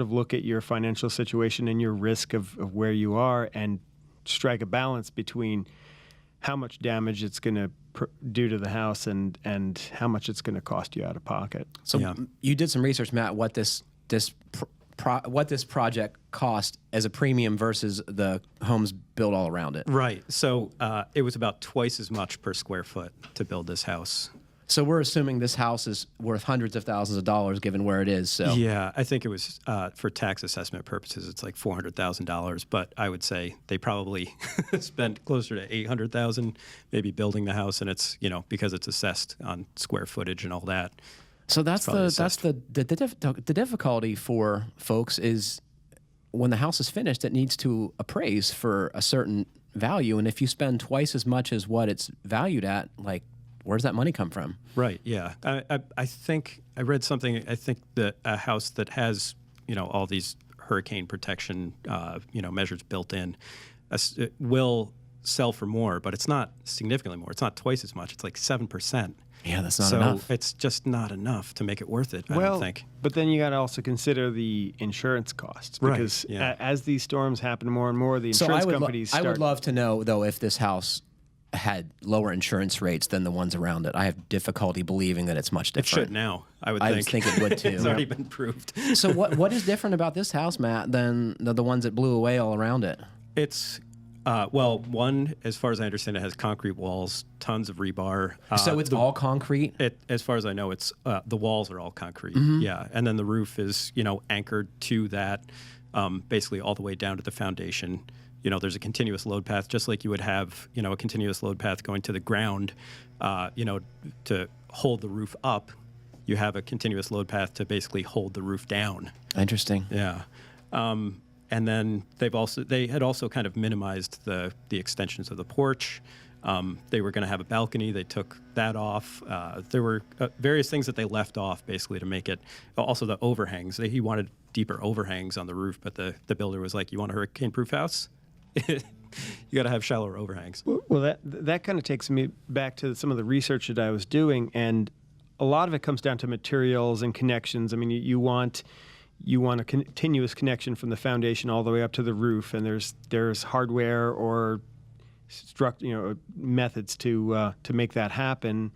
of look at your financial situation and your risk of where you are and strike a balance between how much damage it's going to do to the house and how much it's going to cost you out of pocket.
So you did some research, Matt. What this project cost as a premium versus the homes built all around it.
Right. So it was about twice as much per square foot to build this house.
So we're assuming this house is worth hundreds of thousands of dollars given where it is. So
Yeah, I think it was for tax assessment purposes, it's like $400,000. But I would say they probably spent closer to $800,000 maybe building the house, and it's because it's assessed on square footage and all that.
So that's
probably
the difficulty for folks is when the house is finished, it needs to appraise for a certain value, and if you spend twice as much as what it's valued at, like, where's that money come from?
Right. Yeah. I think I read something. I think that a house that has all these hurricane protection measures built in it will sell for more, but it's not significantly more. It's not twice as much. It's like 7%.
Yeah, that's not enough.
So it's just not enough to make it worth it, I don't think.
But then you got to also consider the insurance costs because as these storms happen more and more, the insurance companies
I would love to know, though, if this house had lower insurance rates than the ones around it. I have difficulty believing that it's much
It
different.
should now, I would
I
think.
think it would, too.
It's already been proved.
So what is different about this house, Matt, than the ones that blew away all around it?
It's, one, as far as I understand it, has concrete walls, tons of rebar.
So it's all concrete?
As far as I know, it's the walls are all concrete. Yeah, and then the roof is anchored to that, basically all the way down to the foundation. There's a continuous load path, just like you would have a continuous load path going to the ground. To hold the roof up, you have a continuous load path to basically hold the roof down.
Interesting.
Yeah. And then they had also kind of minimized the extensions of the porch. They were going to have a balcony. They took that off. There were various things that they left off basically to make it. Also the overhangs. He wanted deeper overhangs on the roof, but the builder was like, "You want a hurricane-proof house? You got to have shallower overhangs."
Well, that kind of takes me back to some of the research that I was doing, and a lot of it comes down to materials and connections. I mean, you want a continuous connection from the foundation all the way up to the roof, and there's hardware or methods to make that happen.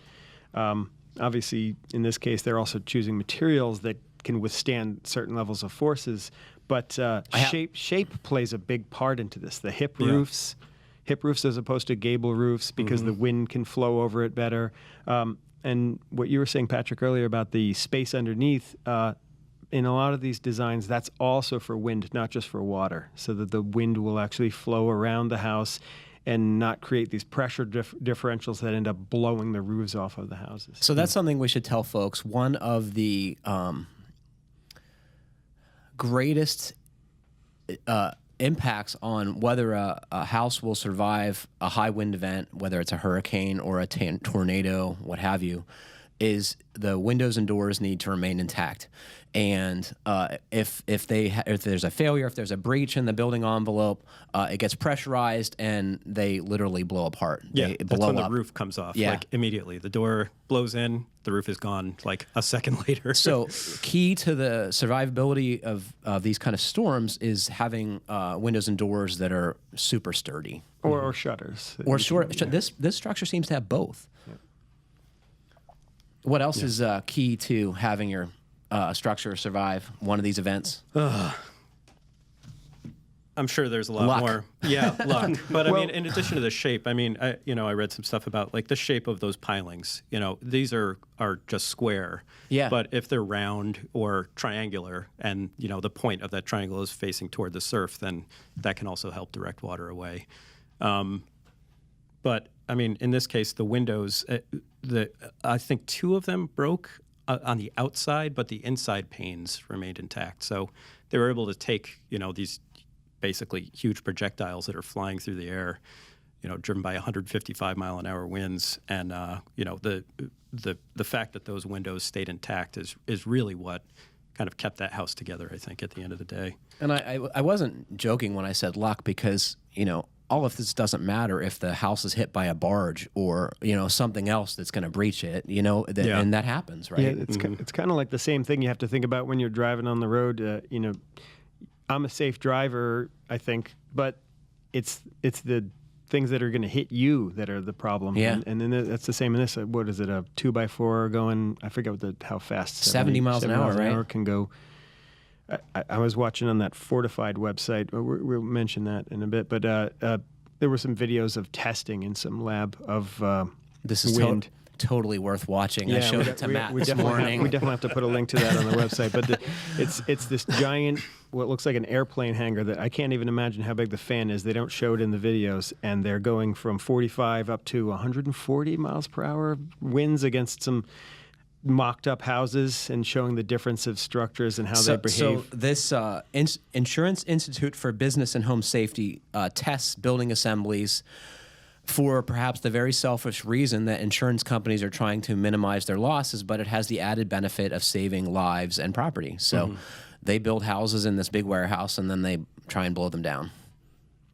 Obviously, in this case, they're also choosing materials that can withstand certain levels of forces. But shape plays a big part into this. The hip roofs as opposed to gable roofs, because the wind can flow over it better. And what you were saying, Patrick, earlier about the space underneath, in a lot of these designs, that's also for wind, not just for water, so that the wind will actually flow around the house and not create these pressure differentials that end up blowing the roofs off of the houses.
So that's something we should tell folks. One of the greatest impacts on whether a house will survive a high wind event, whether it's a hurricane or a tornado, what have you, is the windows and doors need to remain intact. And if there's a failure, if there's a breach in the building envelope, it gets pressurized and they literally blow apart.
Yeah,
they
that's
blow
when
up.
the roof comes off,
Yeah.
like immediately. The door blows in, the roof is gone like a second later.
So key to the survivability of these kind of storms is having windows and doors that are super sturdy.
Or shutters.
Or this structure seems to have both.
Yeah.
What else is key to having your structure survive one of these events?
I'm sure there's a lot
Luck.
more. Yeah, luck. But I mean, in addition to the shape, I mean, I read some stuff about like the shape of those pilings. These are just square.
Yeah.
But if they're round or triangular, and the point of that triangle is facing toward the surf, then that can also help direct water away. But I mean, in this case, the windows, I think 2 of them broke on the outside, but the inside panes remained intact. So they were able to take, these basically huge projectiles that are flying through the air, driven by 155-mile-an-hour winds, and the fact that those windows stayed intact is really what kind of kept that house together, I think, at the end of the day.
And I wasn't joking when I said luck, because all of this doesn't matter if the house is hit by a barge or something else that's going to breach it. And that happens, right?
Yeah, it's kind of like the same thing you have to think about when you're driving on the road. I'm a safe driver, I think, but it's the things that are going to hit you that are the problem.
Yeah.
And then that's the same in this. What is it, a 2x4 going, I forget how fast.
70 miles an hour, right?
Can go. I was watching on that Fortified website. We'll mention that in a bit. But there were some videos of testing in some lab of
This is
wind.
Totally worth watching. I showed it to Matt this morning.
We definitely have to put a link to that on the website. But it's this giant, what looks like an airplane hangar that I can't even imagine how big the fan is. They don't show it in the videos, and they're going from 45 up to 140 miles per hour winds against some mocked up houses, and showing the difference of structures and how they behave.
So this Insurance Institute for Business and Home Safety tests building assemblies for perhaps the very selfish reason that insurance companies are trying to minimize their losses, but it has the added benefit of saving lives and property. So they build houses in this big warehouse, and then they try and blow them down.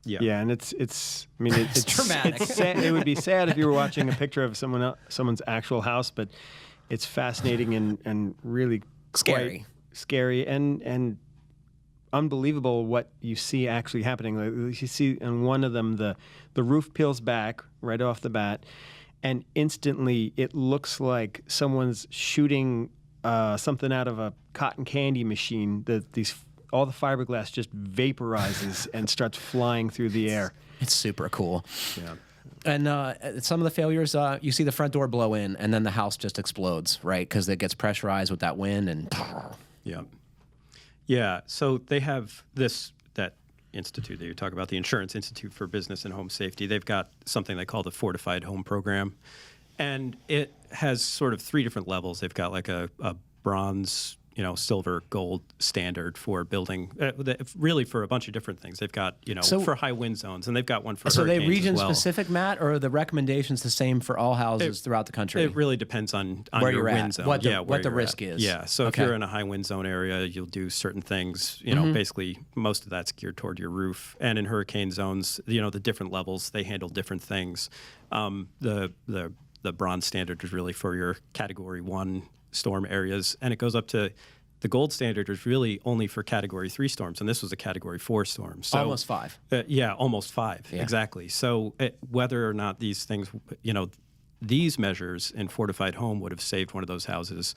Yeah, and it's I mean, it's
dramatic.
It's sad. It would be sad if you were watching a picture of someone's actual house, but it's fascinating and really
Scary.
Scary and unbelievable what you see actually happening. Like you see in one of them, the roof peels back right off the bat, and instantly it looks like someone's shooting something out of a cotton candy machine. All the fiberglass just vaporizes and starts flying through the air.
It's super cool.
Yeah.
And some of the failures, you see the front door blow in, and then the house just explodes, right? Because it gets pressurized with that wind, and
Yeah. Yeah. So they have that institute that you talk about, the Insurance Institute for Business and Home Safety. They've got something they call the Fortified Home Program. And it has sort of 3 different levels. They've got like a bronze silver, gold standard for building, really for a bunch of different things. They've got, for high wind zones, and they've got one for
So
hurricanes
they region
as well.
specific, Matt, or are the recommendations the same for all houses throughout the country?
It really depends on
where
your
you're
wind
at,
zone.
what the,
where
what the
you're
risk
at.
is.
Yeah. So if
Okay.
you're in a high wind zone area, you'll do certain things. Basically most of that's geared toward your roof. And in hurricane zones, the different levels, they handle different things. The bronze standard is really for your Category 1 storm areas, and it goes up to the gold standard is really only for Category 3 storms, and this was a Category 4 storm. So,
Almost 5.
Almost 5,
Yeah.
exactly. So whether or not these things, these measures in fortified home would have saved one of those houses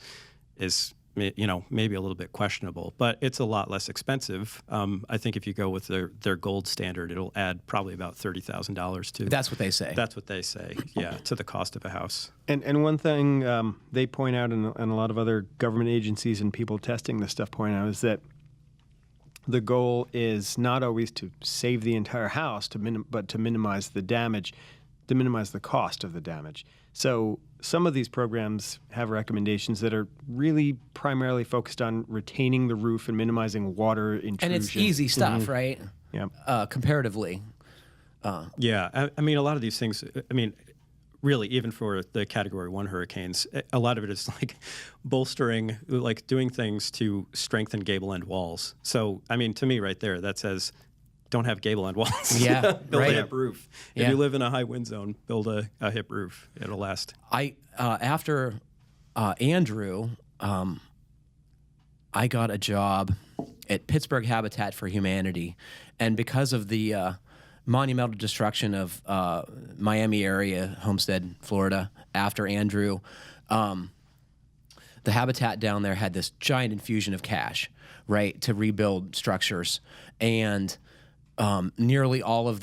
is, maybe a little bit questionable, but it's a lot less expensive. I think if you go with their gold standard, it'll add probably about $30,000 to.
That's what they say.
That's what they say, yeah, to the cost of a house.
And one thing they point out, and a lot of other government agencies and people testing this stuff point out, is that the goal is not always to save the entire house, but to minimize the damage, to minimize the cost of the damage. So some of these programs have recommendations that are really primarily focused on retaining the roof and minimizing water intrusion.
And it's easy stuff, right?
Yeah.
Comparatively.
Yeah, I mean, a lot of these things, really, even for the Category 1 hurricanes, a lot of it is like bolstering, like doing things to strengthen gable end walls. So, to me right there, that says don't have gable end walls.
Yeah,
build
right.
a hip roof.
Yeah.
If you live in a high wind zone, build a hip roof. It'll last.
After Andrew, I got a job at Pittsburgh Habitat for Humanity, and because of the monumental destruction of Miami area, Homestead, Florida, after Andrew, the Habitat down there had this giant infusion of cash, right, to rebuild structures, and nearly all of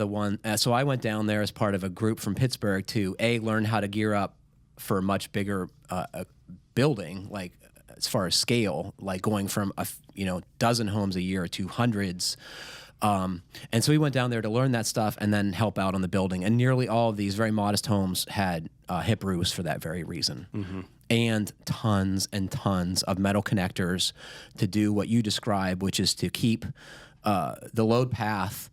so I went down there as part of a group from Pittsburgh to learn how to gear up for a much bigger building, like as far as scale, like going from a dozen homes a year to hundreds. And so we went down there to learn that stuff and then help out on the building. And nearly all of these very modest homes had hip roofs for that very reason. Mm-hmm. And tons of metal connectors to do what you describe, which is to keep the load path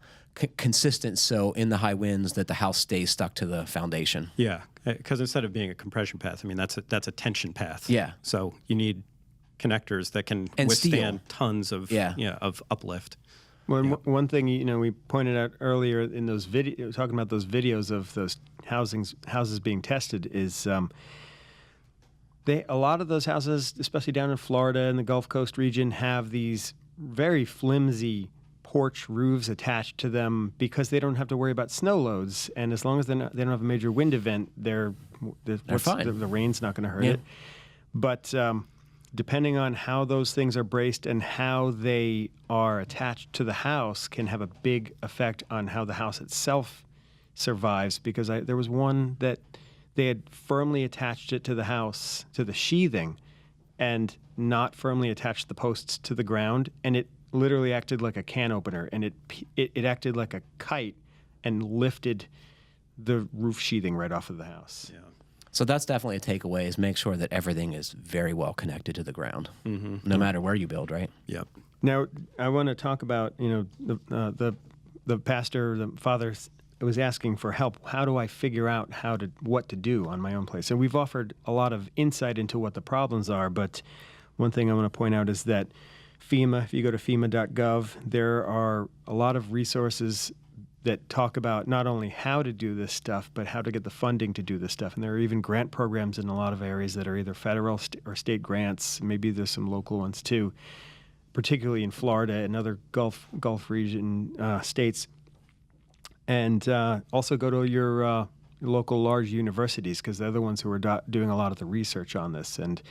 consistent, so in the high winds that the house stays stuck to the foundation.
Yeah, because instead of being a compression path, that's a tension path.
Yeah.
So you need connectors that can
And
withstand
steel.
tons of of uplift.
Well, one thing we pointed out earlier in those talking about those videos of those houses being tested is a lot of those houses, especially down in Florida and the Gulf Coast region, have these very flimsy porch roofs attached to them because they don't have to worry about snow loads, and as long as they don't have a major wind event, they're
fine.
The rain's not going to hurt
Yeah.
it. But depending on how those things are braced and how they are attached to the house can have a big effect on how the house itself survives, because there was one that they had firmly attached it to the house, to the sheathing, and not firmly attached the posts to the ground, and it literally acted like a can opener, and it acted like a kite and lifted the roof sheathing right off of the house.
Yeah.
So that's definitely a takeaway, is make sure that everything is very well connected to the ground, no matter where you build, right?
Yep.
Now, I want to talk about, the pastor, the father was asking for help. How do I figure out what to do on my own place? And we've offered a lot of insight into what the problems are, but one thing I want to point out is that FEMA, if you go to FEMA.gov, there are a lot of resources that talk about not only how to do this stuff, but how to get the funding to do this stuff. And there are even grant programs in a lot of areas that are either federal or state grants. Maybe there's some local ones too, particularly in Florida and other Gulf region states. And also go to your local large universities, because they're the ones who are doing a lot of the research on this. And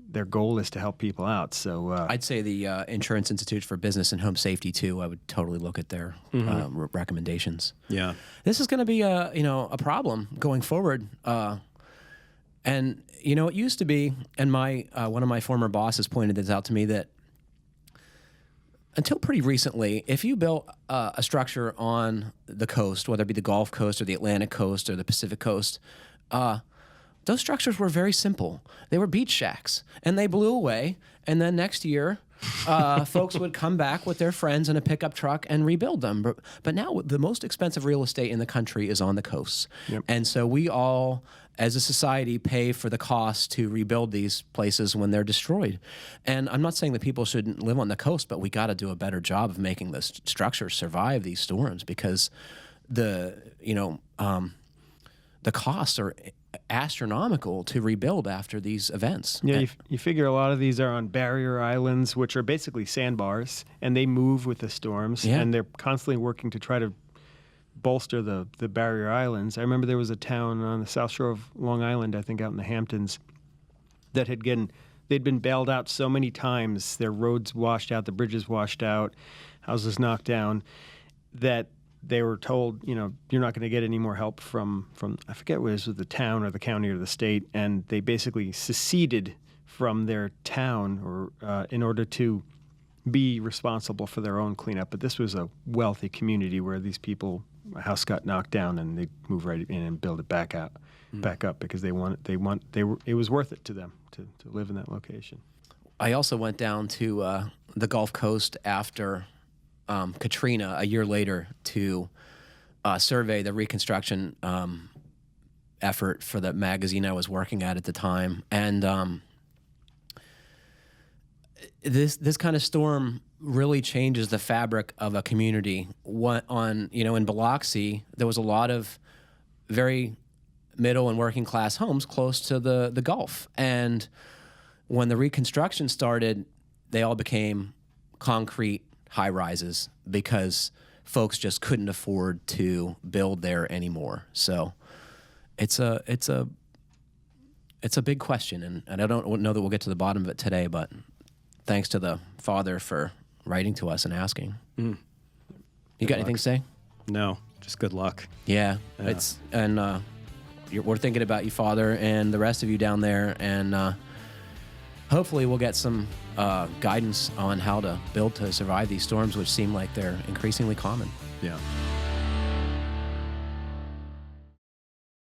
their goal is to help people out. So
I'd say the Insurance Institute for Business and Home Safety too. I would totally look at their recommendations.
Yeah.
This is going to be a problem going forward. And it used to be, and one of my former bosses pointed this out to me, that until pretty recently, if you built a structure on the coast, whether it be the Gulf Coast or the Atlantic Coast or the Pacific Coast, those structures were very simple. They were beach shacks, and they blew away, and then next year, folks would come back with their friends in a pickup truck and rebuild them. But now the most expensive real estate in the country is on the coasts.
Yep.
And so we all, as a society, pay for the cost to rebuild these places when they're destroyed. And I'm not saying that people shouldn't live on the coast, but we got to do a better job of making the structures survive these storms, because the costs are astronomical to rebuild after these events.
Yeah, you figure a lot of these are on barrier islands, which are basically sandbars, and they move with the storms,
Yeah.
and they're constantly working to try to bolster the barrier islands. I remember there was a town on the south shore of Long Island, I think out in the Hamptons, that they'd been bailed out so many times, their roads washed out, the bridges washed out, houses knocked down, that they were told, you're not going to get any more help from I forget whether it was the town or the county or the state, and they basically seceded from their town or in order to be responsible for their own cleanup. But this was a wealthy community where these people, a house got knocked down and they move right in and build it back up because it was worth it to them to live in that location.
I also went down to the Gulf Coast after Katrina a year later to survey the reconstruction effort for the magazine I was working at the time. And this kind of storm really changes the fabric of a community. In Biloxi, there was a lot of very middle and working class homes close to the Gulf. And when the reconstruction started, they all became concrete high rises because folks just couldn't afford to build there anymore. So it's a big question, and I don't know that we'll get to the bottom of it today, but thanks to the Father for writing to us and asking. You got anything to say?
No, just good luck.
Yeah. We're thinking about you, Father, and the rest of you down there, and hopefully we'll get some guidance on how to build to survive these storms, which seem like they're increasingly common.
Yeah.